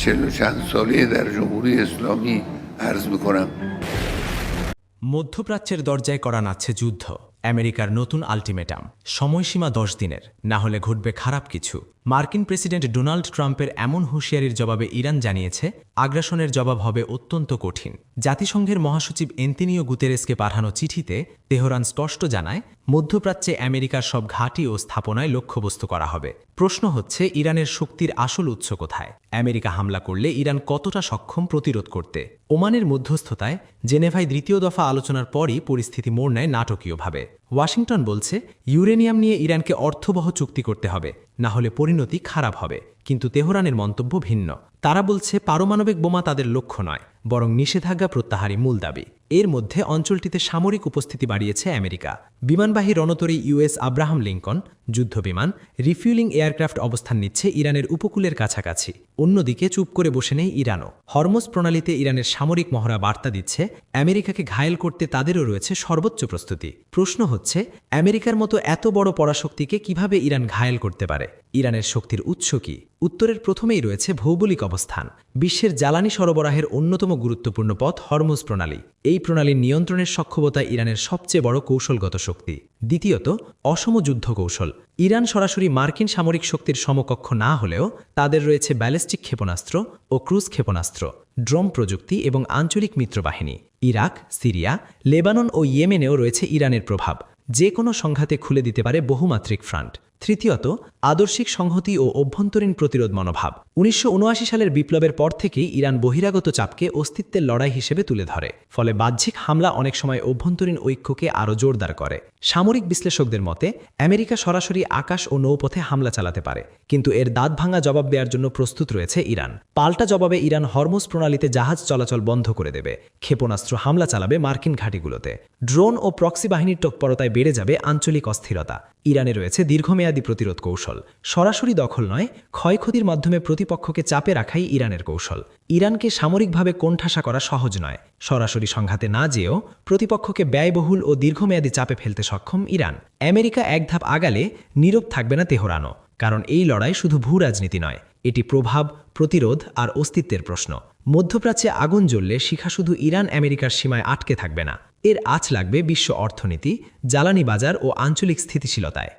چهل و چند ساله در جمهوری اسلامی عرض میکنم মধ্যপ্রাচ্যের দরজায় করা নাচ্ছে যুদ্ধ। আমেরিকার নতুন আল্টিমেটাম, সময়সীমা 10 দিনের, না হলে ঘটবে খারাপ কিছু। মার্কিন প্রেসিডেন্ট ডোনাল্ড ট্রাম্পের এমন হুঁশিয়ারির জবাবে ইরান জানিয়েছে আগ্রাসনের জবাব হবে অত্যন্ত কঠিন। জাতিসংঘের মহাসচিব এন্তোনিও গুতেরেসকে পাঠানো চিঠিতে তেহরান স্পষ্ট জানায় মধ্যপ্রাচ্যে আমেরিকার সব ঘাঁটি ও স্থাপনায় লক্ষ্যবস্তু করা হবে। প্রশ্ন হচ্ছে ইরানের শক্তির আসল উৎস কোথায়? আমেরিকা হামলা করলে ইরান কতটা সক্ষম প্রতিরোধ করতে? ওমানের মধ্যস্থতায় জেনেভায় দ্বিতীয় দফা আলোচনার পরই পরিস্থিতি মোড় নেয় নাটকীয়ভাবে। ওয়াশিংটন বলছে ইউরেনিয়াম নিয়ে ইরানকে অর্থবহ চুক্তি করতে হবে, না হলে পরিণতি খারাপ হবে। কিন্তু তেহরানের মন্তব্য ভিন্ন। তারা বলছে পারমাণবিক বোমা তাদের লক্ষ্য নয়, বরং নিষেধাজ্ঞা প্রত্যাহারই মূল দাবি। এর মধ্যে অঞ্চলটিতে সামরিক উপস্থিতি বাড়িয়েছে আমেরিকা। বিমানবাহী রণতরী ইউএস আব্রাহাম লিঙ্কন যুদ্ধবিমান, রিফিউলিং এয়ারক্রাফট অবস্থান নিচ্ছে ইরানের উপকূলের কাছাকাছি। অন্যদিকে চুপ করে বসে নেই ইরানও। হরমুজ প্রণালীতে ইরানের সামরিক মহড়া বার্তা দিচ্ছে আমেরিকাকে ঘায়েল করতে তাদেরও রয়েছে সর্বোচ্চ প্রস্তুতি। প্রশ্ন হচ্ছে আমেরিকার মতো এত বড় পরাশক্তিকে কিভাবে ইরান ঘায়েল করতে পারে? ইরানের শক্তির উৎস কি? উত্তরের প্রথমেই রয়েছে ভৌগোলিক অবস্থান। বিশ্বের জ্বালানি সরবরাহের অন্যতম গুরুত্বপূর্ণ পথ হরমুজ প্রণালী। এই প্রণালীর নিয়ন্ত্রণের সক্ষমতা ইরানের সবচেয়ে বড় কৌশলগত শক্তি। দ্বিতীয়ত, অসম যুদ্ধ কৌশল। ইরান সরাসরি মার্কিন সামরিক শক্তির সমকক্ষ না হলেও তাদের রয়েছে ব্যালিস্টিক ক্ষেপণাস্ত্র ও ক্রুজ ক্ষেপণাস্ত্র, ড্রোন প্রযুক্তি এবং আঞ্চলিক মিত্রবাহিনী। ইরাক, সিরিয়া, লেবানন ও ইয়েমেনেও রয়েছে ইরানের প্রভাব। যে কোনো সংঘাতে খুলে দিতে পারে বহুমাত্রিক ফ্রন্ট। তৃতীয়ত, আদর্শিক সংহতি ও অভ্যন্তরীণ প্রতিরোধ মনোভাব। ১৯৭৯ সালের বিপ্লবের পর থেকেই ইরান বহিরাগত চাপকে অস্তিত্বের লড়াই হিসেবে তুলে ধরে। ফলে বাহ্যিক হামলা অনেক সময় অভ্যন্তরীণ ঐক্যকে আরও জোরদার করে। সামরিক বিশ্লেষকদের মতে আমেরিকা সরাসরি আকাশ ও নৌপথে হামলা চালাতে পারে, কিন্তু এর দাঁত ভাঙা জবাব দেওয়ার জন্য প্রস্তুত রয়েছে ইরান। পাল্টা জবাবে ইরান হরমুজ প্রণালীতে জাহাজ চলাচল বন্ধ করে দেবে, ক্ষেপণাস্ত্র হামলা চালাবে মার্কিন ঘাঁটিগুলোতে। ড্রোন ও প্রক্সি বাহিনীর তৎপরতায় বেড়ে যাবে আঞ্চলিক অস্থিরতা। ইরানে রয়েছে দীর্ঘমেয়াদী প্রতিরোধ কৌশল। সরাসরি দখল নয়, ক্ষয়ক্ষতির মাধ্যমে প্রতিপক্ষকে চাপে রাখাই ইরানের কৌশল। ইরানকে সামরিকভাবে কোণঠাসা করা সহজ নয়। সরাসরি সংঘাতে না যেও প্রতিপক্ষকে ব্যয়বহুল ও দীর্ঘমেয়াদী চাপে ফেলতে সক্ষম ইরান। আমেরিকা এক ধাপ আগালে নীরব থাকবে না তেহরানও, কারণ এই লড়াই শুধু ভূ রাজনীতি নয়, এটি প্রভাব, প্রতিরোধ আর অস্তিত্বের প্রশ্ন। মধ্যপ্রাচ্যে আগুন জ্বললে শিখা শুধু ইরান আমেরিকার সীমায় আটকে থাকবে না, এর আঁচ লাগবে বিশ্ব অর্থনীতি, জ্বালানি বাজার ও আঞ্চলিক স্থিতিশীলতায়।